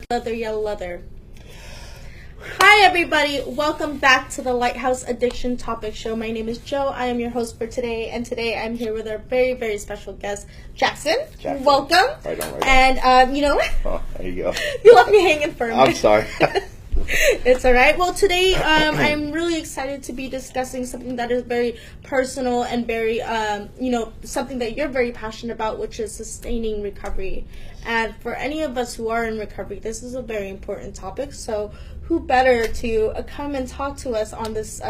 Leather, yellow leather. Hi everybody, welcome back to the Lighthouse Addiction Topic Show. My name is Joe. I am your host for today, and today I'm here with our very, very special guest, Jackson. Welcome. Right on. And Oh, there you go. You left me hanging for a minute. I'm sorry. It's all right. Well, today I'm really excited to be discussing something that is very personal and very, something that you're very passionate about, which is sustaining recovery. And for any of us who are in recovery, this is a very important topic. So, who better to come and talk to us on this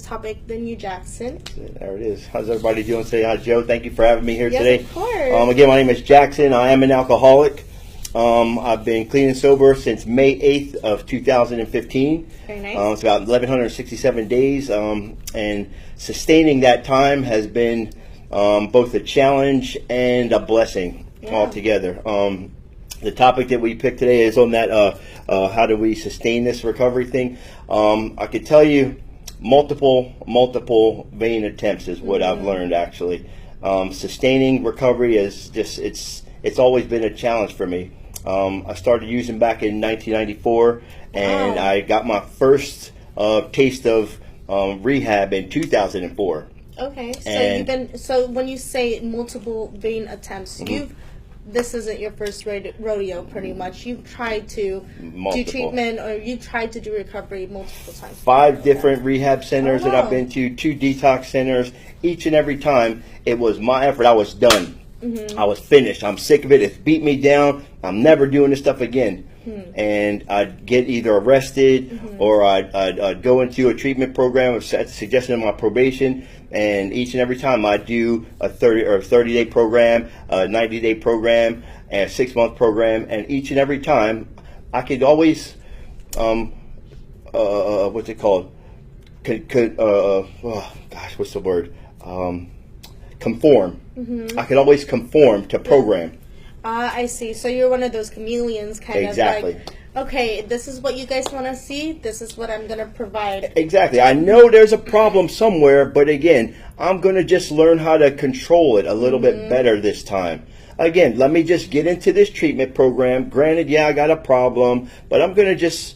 topic than you, Jackson? There it is. How's everybody doing today? Hi, Joe. Thank you for having me here today. Yes, of course. Again, my name is Jackson. I am an alcoholic. I've been clean and sober since May 8th of 2015. Very nice. It's about 1,167 days. And sustaining that time has been both a challenge and a blessing altogether. The topic that we picked today is on that how do we sustain this recovery thing. I could tell you multiple vain attempts is what I've learned actually. Sustaining recovery is just it's always been a challenge for me. I started using back in 1994, and I got my first taste of rehab in 2004. Okay, so when you say multiple vain attempts, this isn't your first rodeo, pretty much. You've tried to do treatment, or you tried to do recovery multiple times. 5 different rehab centers that I've been to, 2 detox centers. Each and every time, it was my effort. I was done. I was finished. I'm sick of it. It's beat me down. I'm never doing this stuff again. And I'd get either arrested or I'd go into a treatment program at the suggestion of my probation. And each and every time I'd do a 30-day program, a 90-day program, and a 6-month program. And each and every time I could always, what's it called? What's the word? Conform. I could always conform to program. I see. So you're one of those chameleons, kind of like, okay, this is what you guys want to see. This is what I'm going to provide. Exactly. I know there's a problem somewhere, but again, I'm going to just learn how to control it a little bit better this time. Again, let me just get into this treatment program. Granted, I got a problem, but I'm going to just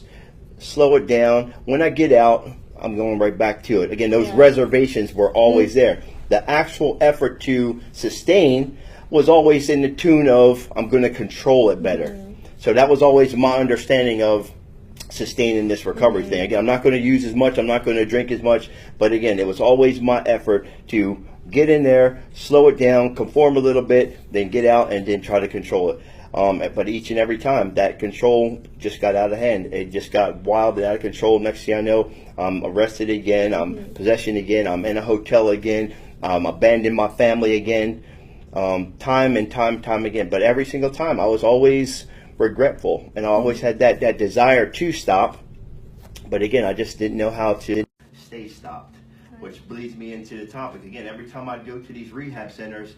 slow it down. When I get out, I'm going right back to it. Again, those reservations were always there. The actual effort to sustain was always in the tune of, I'm going to control it better. So that was always my understanding of sustaining this recovery thing. Again, I'm not going to use as much, I'm not going to drink as much, but again, it was always my effort to get in there, slow it down, conform a little bit, then get out and then try to control it. But each and every time, that control just got out of hand. It just got wild and out of control. Next thing I know, I'm arrested again, I'm possession again, I'm in a hotel again, abandoned my family again, time and time again. But every single time, I was always regretful, and I always had that desire to stop. But again, I just didn't know how to stay stopped, which leads me into the topic. Again, every time I go to these rehab centers,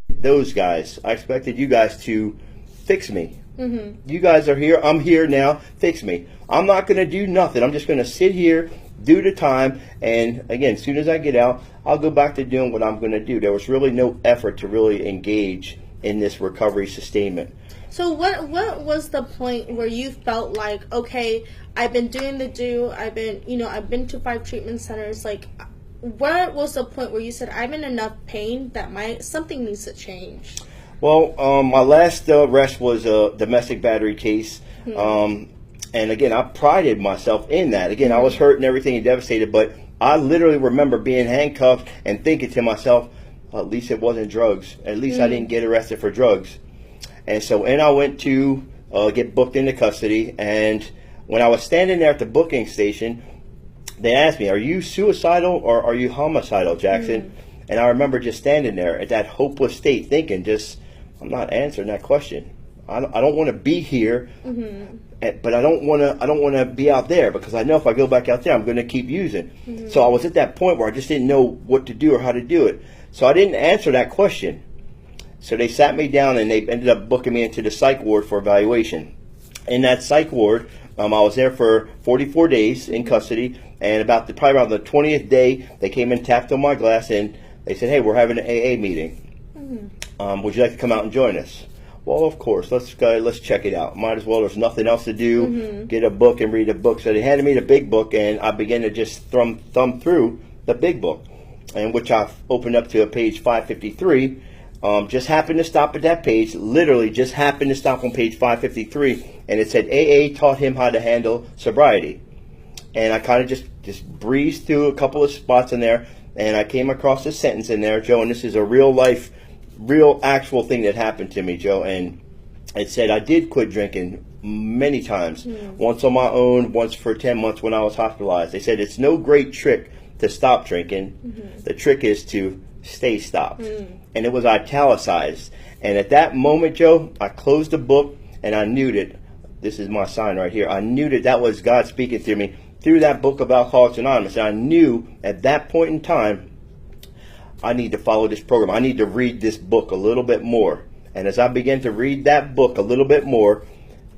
those guys, I expected you guys to fix me. You guys are here, I'm here now, fix me. I'm not going to do nothing. I'm just going to sit here, do the time, and again, as soon as I get out, I'll go back to doing what I'm going to do. There was really no effort to really engage in this recovery sustainment. So what was the point where you felt like, okay, I've been doing the I've been to 5 treatment centers, like, what was the point where you said, I'm in enough pain that something needs to change? Well, my last arrest was a domestic battery case. And again, I prided myself in that. Again, I was hurt and everything and devastated, but I literally remember being handcuffed and thinking to myself, at least it wasn't drugs. At least I didn't get arrested for drugs. And so, I went to get booked into custody. And when I was standing there at the booking station, they asked me, are you suicidal or are you homicidal, Jackson? And I remember just standing there at that hopeless state thinking, I'm not answering that question. I don't want to be here, but I don't want to be out there, because I know if I go back out there, I'm going to keep using. So I was at that point where I just didn't know what to do or how to do it. So I didn't answer that question. So they sat me down and they ended up booking me into the psych ward for evaluation. In that psych ward, I was there for 44 days in custody, and probably around the 20th day, they came and tapped on my glass and they said, hey, we're having an AA meeting. Would you like to come out and join us? Well, of course, let's check it out. Might as well. There's nothing else to do. Get a book and read a book. So they handed me the big book, and I began to just thumb through the big book, and which I opened up to a page 553. Just happened to stop at that page. Literally, just happened to stop on page 553, and it said AA taught him how to handle sobriety. And I kind of just breezed through a couple of spots in there, and I came across a sentence in there, Joe. And this is a real actual thing that happened to me, Joe. And it said I did quit drinking many times, once on my own, once for 10 months when I was hospitalized. They said it's no great trick to stop drinking. The trick is to stay stopped. And it was italicized. And at that moment, Joe, I closed the book, and I knew that, this is my sign right here, I knew that was God speaking through me through that book of Alcoholics Anonymous. And I knew at that point in time, I need to follow this program. I need to read this book a little bit more. And as I began to read that book a little bit more,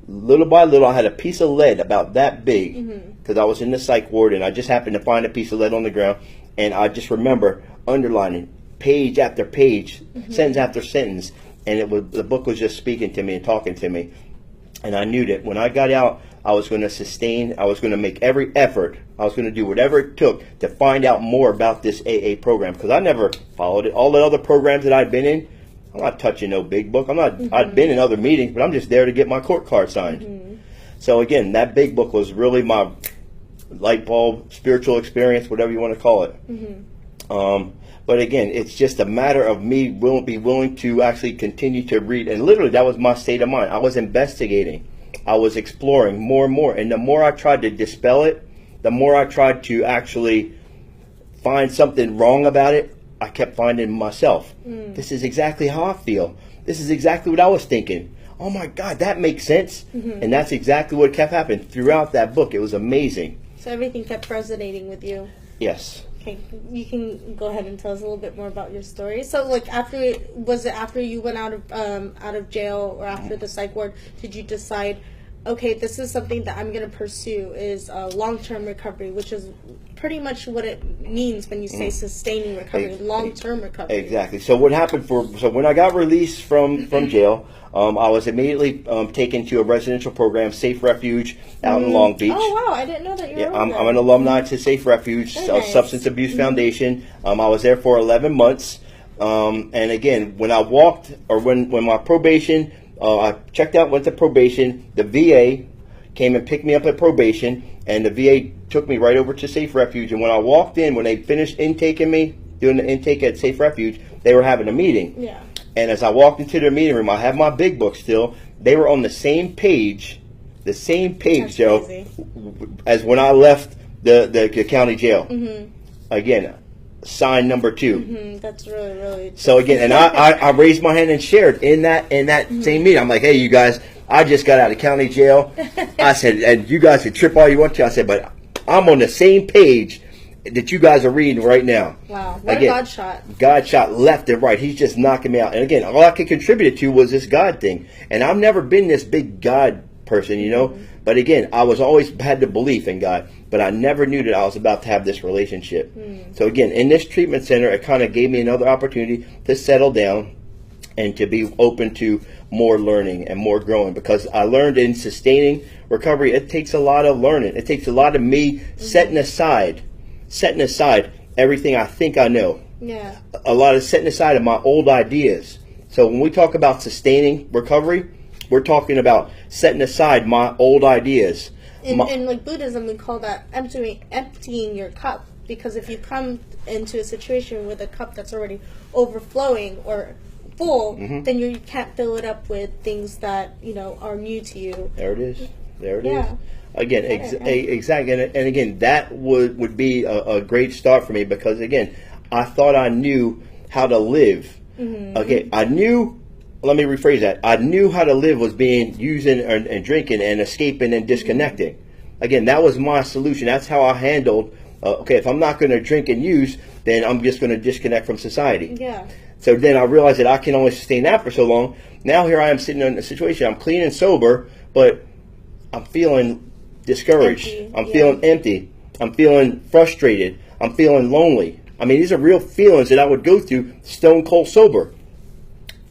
little by little, I had a piece of lead about that big, because I was in the psych ward, and I just happened to find a piece of lead on the ground, and I just remember underlining page after page, sentence after sentence, and the book was just speaking to me and talking to me. And I knew that when I got out, I was going to sustain, I was going to make every effort, I was going to do whatever it took to find out more about this AA program, because I never followed it. All the other programs that I've been in, I'm not touching no big book. I've been in other meetings, but I'm just there to get my court card signed. So again, that big book was really my light bulb, spiritual experience, whatever you want to call it. But again, it's just a matter of me be willing to actually continue to read. And literally, that was my state of mind. I was investigating. I was exploring more and more. And the more I tried to dispel it, the more I tried to actually find something wrong about it, I kept finding myself. This is exactly how I feel. This is exactly what I was thinking. Oh my God, that makes sense. And that's exactly what kept happening throughout that book. It was amazing. So everything kept resonating with you. Yes. Okay, you can go ahead and tell us a little bit more about your story. So, like, after you went out of jail or after the psych ward, did you decide, okay, this is something that I'm going to pursue, is long-term recovery, which is pretty much what it means when you say sustaining recovery, long-term recovery. Exactly. So what happened so when I got released from jail, I was immediately taken to a residential program, Safe Refuge, out in Long Beach. Oh, wow. I didn't know that you were I'm an alumni to Safe Refuge, Substance Abuse Foundation. I was there for 11 months. And again, when I walked, or when my probation, I checked out, went to probation, the VA came and picked me up at probation, and the VA took me right over to Safe Refuge. And when I walked in, when they finished intaking me, doing the intake at Safe Refuge, they were having a meeting. Yeah. And as I walked into their meeting room, I had my big book still. They were on the same page, Joe, crazy. As when I left the county jail. Again, sign number 2. That's really, really. So again, and I raised my hand and shared in that same meeting. I'm like, hey, you guys, I just got out of county jail. I said, and you guys can trip all you want to. I said, but I'm on the same page that you guys are reading right now. Wow, what a God shot. God shot left and right. He's just knocking me out. And again, all I could contribute it to was this God thing. And I've never been this big God person, you know. But again, I was always had the belief in God, but I never knew that I was about to have this relationship. So again, in this treatment center, it kind of gave me another opportunity to settle down and to be open to more learning and more growing, because I learned in sustaining recovery, it takes a lot of learning. It takes a lot of me setting aside everything I think I know. Yeah. A lot of setting aside of my old ideas. So when we talk about sustaining recovery, we're talking about setting aside my old ideas. In like Buddhism, we call that emptying your cup, because if you come into a situation with a cup that's already overflowing or full, then you can't fill it up with things that, you know, are new to you. There it is. Again, exactly. And again, that would be a great start for me, because again, I thought I knew how to live. Okay, let me rephrase that. I knew how to live was being using and drinking and escaping and disconnecting. Again, that was my solution. That's how I handled, okay, if I'm not going to drink and use, then I'm just going to disconnect from society. Yeah. So then I realized that I can only sustain that for so long. Now here I am sitting in a situation, I'm clean and sober, but I'm feeling discouraged. I'm feeling empty. I'm feeling frustrated. I'm feeling lonely. I mean, these are real feelings that I would go through stone cold sober.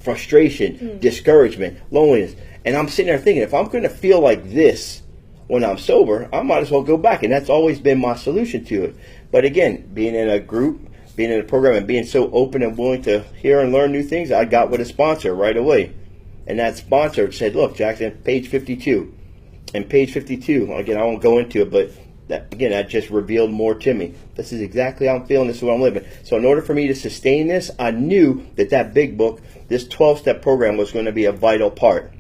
frustration, discouragement, loneliness. And I'm sitting there thinking, if I'm going to feel like this when I'm sober, I might as well go back. And that's always been my solution to it. But again, being in a group, being in a program, and being so open and willing to hear and learn new things, I got with a sponsor right away. And that sponsor said, look, Jackson, page 52. And page 52, again, I won't go into it, but that just revealed more to me. This is exactly how I'm feeling. This is what I'm living. So in order for me to sustain this, I knew that big book, this 12-step program, was going to be a vital part.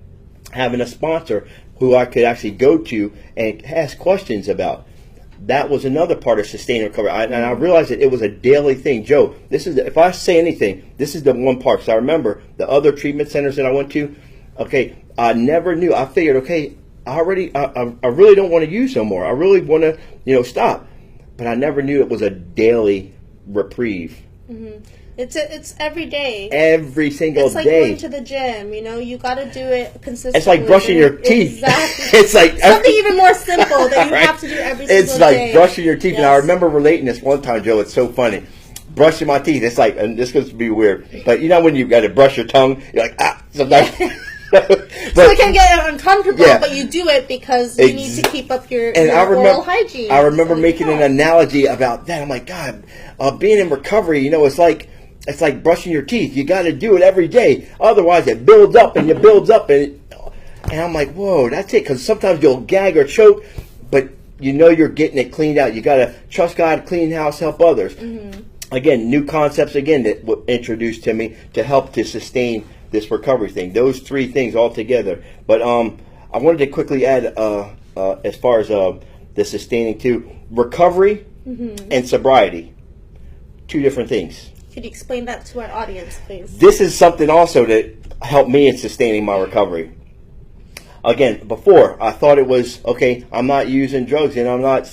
Having a sponsor who I could actually go to and ask questions about. That was another part of sustaining recovery. And I realized that it was a daily thing. Joe, if I say anything, this is the one part. So I remember the other treatment centers that I went to, okay, I never knew. I figured, okay, I really don't want to use no more. I really want to, stop. But I never knew it was a daily reprieve. Mm-hmm. It's every day. Every single day. It's like going to the gym, you got to do it consistently. It's like brushing your teeth. Exactly. It's like something even more simple that you have to do every single day. It's like brushing your teeth. Yes. And I remember relating this one time, Joe. It's so funny. Brushing my teeth. It's like, and this goes to be weird, but when you got to brush your tongue, you're like, sometimes. So it can get uncomfortable, but you do it because you need to keep up your oral hygiene. I remember making an analogy about that. I'm like, God, being in recovery, it's like brushing your teeth. You got to do it every day. Otherwise, it builds up and it builds up. And I'm like, whoa, that's it. Because sometimes you'll gag or choke, but you're getting it cleaned out. You got to trust God, clean house, help others. Mm-hmm. Again, new concepts, that were introduced to me to help to sustain this recovery thing. Those three things all together. But I wanted to quickly add, as far as the sustaining too, recovery and sobriety. Two different things. Could you explain that to our audience, please? This is something also that helped me in sustaining my recovery. Again, before, I thought it was, okay, I'm not using drugs and I'm not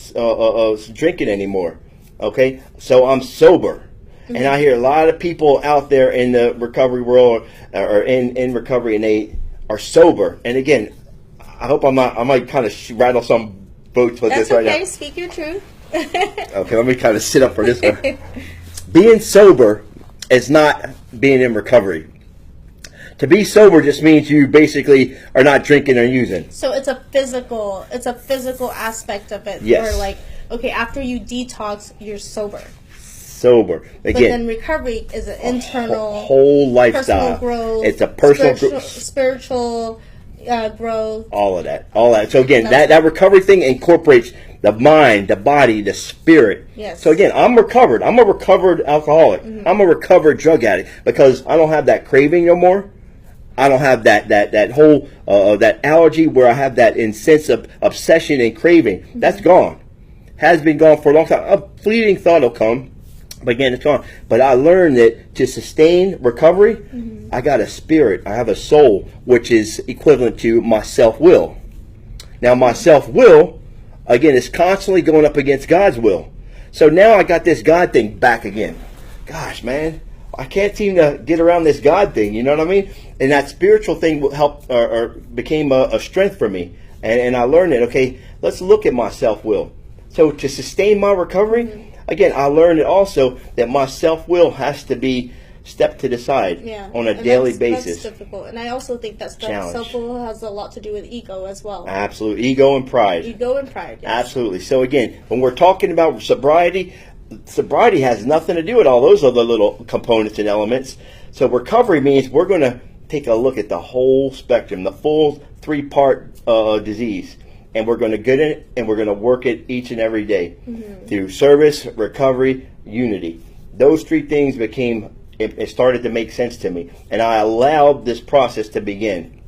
drinking anymore. Okay? So I'm sober. Mm-hmm. And I hear a lot of people out there in the recovery world or in recovery, and they are sober. And again, I hope I might kind of rattle some boats with this right now. That's okay. Speak your truth. Okay, let me kind of sit up for this one. Being sober is not being in recovery. To be sober just means you basically are not drinking or using. So it's a physical aspect of it. Yes. Where like, okay, after you detox, you're sober. Sober. Again, but then recovery is an internal whole lifestyle. Personal growth. It's a personal spiritual growth. All of that. So again, that recovery thing incorporates the mind, the body, the spirit. Yes. So again, I'm recovered. I'm a recovered alcoholic. Mm-hmm. I'm a recovered drug addict because I don't have that craving no more. I don't have that whole that allergy where I have that sense of obsession and craving. Mm-hmm. That's gone. Has been gone for a long time. A fleeting thought will come, but again, it's gone. But I learned that to sustain recovery, I got a spirit. I have a soul, which is equivalent to my self-will. Now, my self-will, again, is constantly going up against God's will. So now I got this God thing back again. Gosh, man, I can't seem to get around this God thing. You know what I mean? And that spiritual thing helped or became a strength for me. And I learned it. Okay, let's look at my self-will. So to sustain my recovery, again, I learned it also that my self-will has to be stepped to the side on a daily basis. That's difficult. And I also think that self-will has a lot to do with ego as well. Absolutely. Ego and pride. Yes. Absolutely. So again, when we're talking about sobriety has nothing to do with all those other little components and elements. So recovery means we're going to take a look at the whole spectrum, the full 3-part disease. And we're going to get in it, and we're going to work it each and every day through service, recovery, unity. Those 3 things it started to make sense to me. And I allowed this process to begin.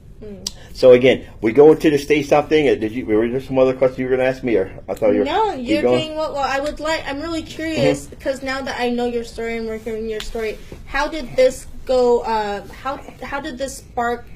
So again, we go into the stay stop thing. Were there some other questions you were going to ask me, or I thought you were? No, you're doing well. Well, I'm really curious because now that I know your story and we're hearing your story, how did this go? How did this spark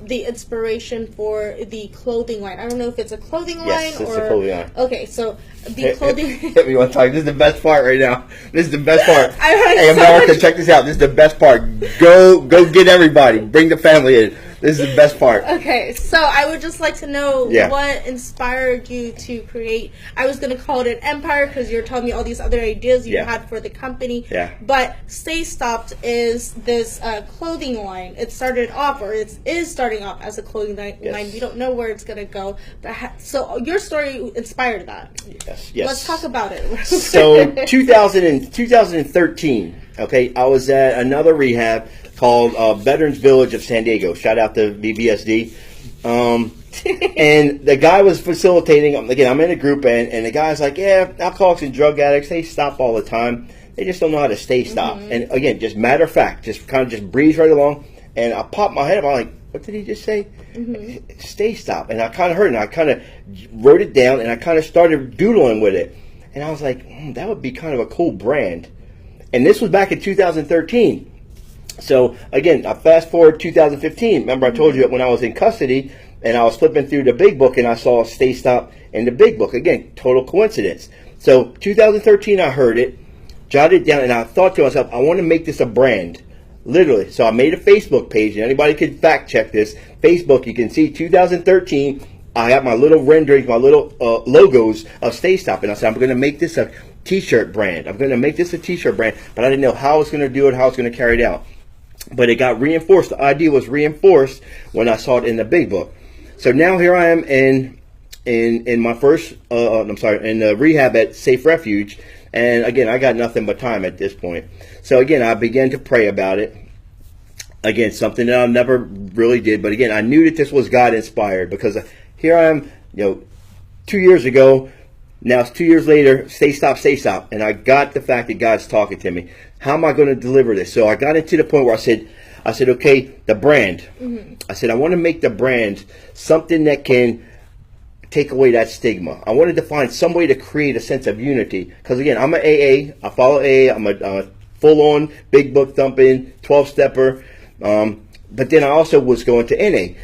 the inspiration for the clothing line? I don't know if it's a clothing line or... Yes, it's a clothing line. Okay, so the clothing... Hit me one time. This is the best part right now. This is the best part. Hey, so America, check this out. This is the best part. Go get everybody. Bring the family in. This is the best part. Okay, so I would just like to know Yeah. what inspired you to create. I was going to call it an empire because you're telling me all these other ideas you Yeah. had for the company. Yeah. But Stay Stopped is this clothing line. It started off, or it is starting off as a clothing line. Yes. We don't know where it's going to go. But so your story inspired that. Yes. Let's talk about it. So 2013, okay, I was at another rehab called Veterans Village of San Diego. Shout out to VBSD. And the guy was facilitating. Again, I'm in a group, and the guy's like, yeah, alcoholics and drug addicts, they stop all the time. They just don't know how to stay stopped. And again, just matter of fact, just kind of just breeze right along. And I popped my head up. I'm like, what did he just say? Stay stopped. And I kind of heard it, and I kind of wrote it down, and I kind of started doodling with it. And I was like, that would be kind of a cool brand. And this was back in 2013. So again, I fast forward 2015. Remember I told you that when I was in custody and I was flipping through the big book and I saw Stay Stopped in the big book. Again, total coincidence. So 2013 I heard it, jotted it down, and I thought to myself, I want to make this a brand. Literally. So I made a Facebook page, and anybody could fact check this. Facebook, you can see 2013, I got my little renderings, my little logos of Stay Stopped, and I said, I'm going to make this a t-shirt brand. I'm going to make this a t-shirt brand, but I didn't know how I was going to do it, how I was going to carry it out. But it got reinforced. The idea was reinforced when I saw it in the big book. So now here I am in my first, in the rehab at Safe Refuge. And again, I got nothing but time at this point. So again, I began to pray about it. Again, something that I never really did. But again, I knew that this was God inspired, because here I am, 2 years ago. Now it's 2 years later, Stay Stopped, Stay Stopped. And I got the fact that God's talking to me. How am I going to deliver this? So I got into the point where I said, okay, the brand. I said, I want to make the brand something that can take away that stigma. I wanted to find some way to create a sense of unity. Because again, I'm an AA. I follow AA. I'm a full-on, big book thumping, 12-stepper. But then I also was going to NA.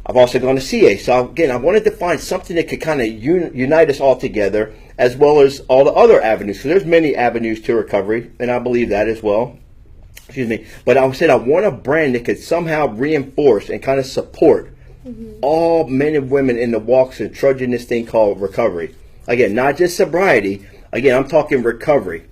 I've also gone to CA. So again, I wanted to find something that could kind of unite us all together, as well as all the other avenues. So there's many avenues to recovery, and I believe that as well. Excuse me. But I said I want a brand that could somehow reinforce and kind of support all men and women in the walks and trudging this thing called recovery. Again, not just sobriety. Again, I'm talking recovery.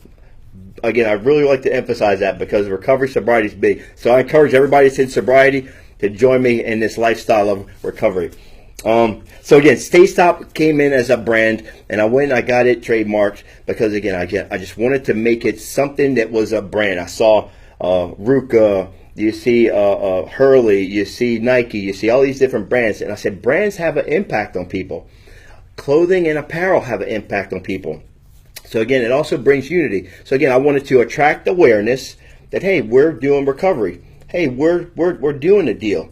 Again, I really like to emphasize that, because recovery, sobriety is big. So I encourage everybody that's in sobriety to join me in this lifestyle of recovery. So again, Stay Stopped came in as a brand, and I went and I got it trademarked, because again, I just wanted to make it something that was a brand. I saw Ruka, you see Hurley, you see Nike, you see all these different brands, and I said brands have an impact on people. Clothing and apparel have an impact on people. So again, it also brings unity. So again, I wanted to attract awareness that, hey, we're doing recovery. Hey, we're doing the deal.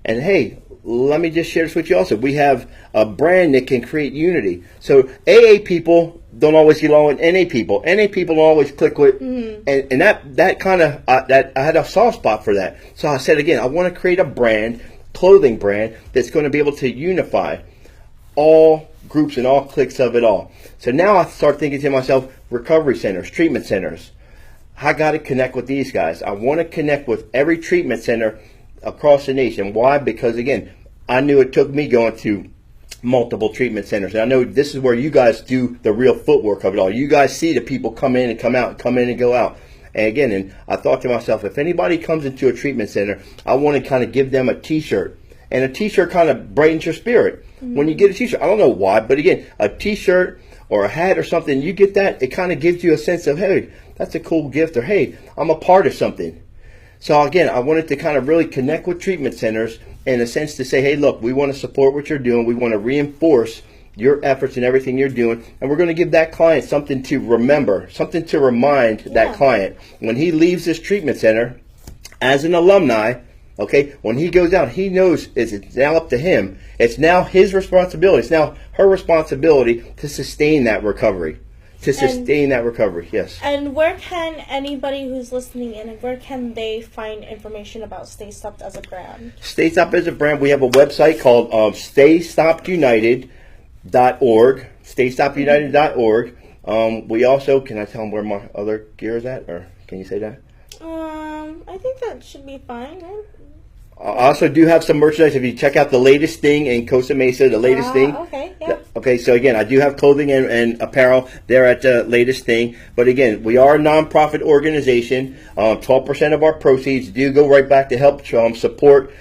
And hey, let me just share this with you also. We have a brand that can create unity. So AA people don't always get along with NA people. NA people don't always click with, and that kind of, I had a soft spot for that. So I said again, I want to create a brand, clothing brand, that's going to be able to unify all groups and all cliques of it all. So now I start thinking to myself, recovery centers, treatment centers. I got to connect with these guys. I want to connect with every treatment center across the nation. Why? Because again, I knew it took me going to multiple treatment centers. And I know this is where you guys do the real footwork of it all. You guys see the people come in and come out, come in and go out. And again, and I thought to myself, if anybody comes into a treatment center, I want to kind of give them a t-shirt. And a t-shirt kind of brightens your spirit. When you get a t-shirt, I don't know why, but again, a t-shirt or a hat or something, you get that, it kind of gives you a sense of, hey, that's a cool gift, or hey, I'm a part of something. So again, I wanted to kind of really connect with treatment centers in a sense to say, hey, look, we want to support what you're doing. We want to reinforce your efforts and everything you're doing. And we're going to give that client something to remember, something to remind that client. When he leaves this treatment center as an alumni, okay, when he goes out, he knows it's now up to him. It's now his responsibility. It's now her responsibility to sustain that recovery. Yes. And where can anybody who's listening in, where can they find information about Stay Stopped as a brand? Stay Stopped as a brand, we have a website called StayStopkedUnited.org. StayStopkedUnited.org. We also, can I tell them where my other gear is at, or can you say that? I think that should be fine, right? I also do have some merchandise. If you check out the latest thing in Costa Mesa, the latest thing. Okay, yeah. Okay, so again, I do have clothing and apparel there at the latest thing. But again, we are a nonprofit organization. 12% of our proceeds do go right back to help support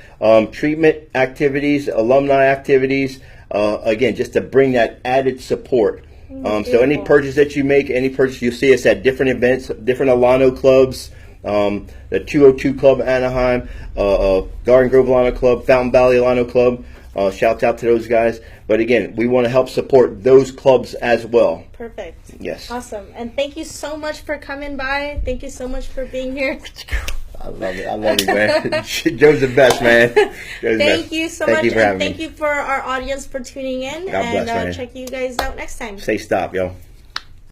treatment activities, alumni activities. Again, just to bring that added support. So any purchase that you make, any purchase, you'll see us at different events, different Alano clubs. The 202 Club Anaheim, Garden Grove Alano Club, Fountain Valley Alano Club. Shouts out to those guys. But again, we want to help support those clubs as well. Perfect. Yes. Awesome. And thank you so much for coming by. Thank you so much for being here. I love it. I love you, man. Joe's the best, man. Thank you so much. Thank you for having me. Thank you for our audience for tuning in. God bless, man. Check you guys out next time. Stay stop, yo.